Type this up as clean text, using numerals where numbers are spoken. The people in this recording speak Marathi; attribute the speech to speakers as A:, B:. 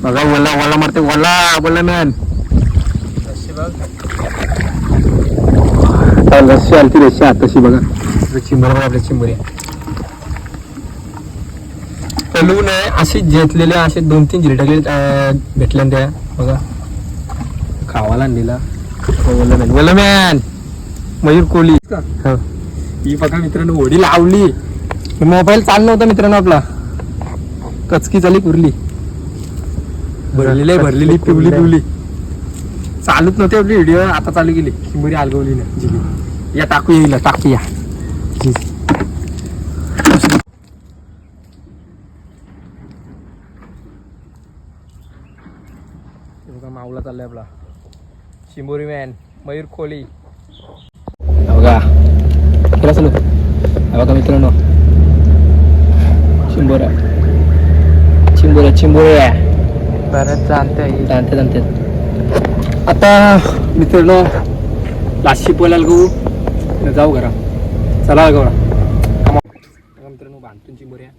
A: बघा वला वला मारते वला वला मॅन रस्सी आलती रस्सी आताशी बघा चिंबर बघा आपल्या चिंबऱ्या तलू नाही असे घेतलेले असे 2-3 जिरे टाकले भेटल्या त्या बघा खावाला आणलेला वला मॅन मयूर कोहली ही बघा मित्रांनो होडी लावली मोबाईल चालू नव्हता मित्रांनो आपला कचकी झाली कुरली भरलेली पिवली चालूच नव्हती आपली व्हिडिओ आता चालू केली चिंबरी अलगवली ना या टाकूया बघा माऊला चाललाय आपला चिंबोरी मॅन मयूर कोहली बघा बघा मित्रांनो चिंबोऱ्या बऱ्याच जाणते आता मित्रांनो लाशी पोलायला जाऊ घरा चला बघा मित्रांनो बांधून चिंबोऱ्या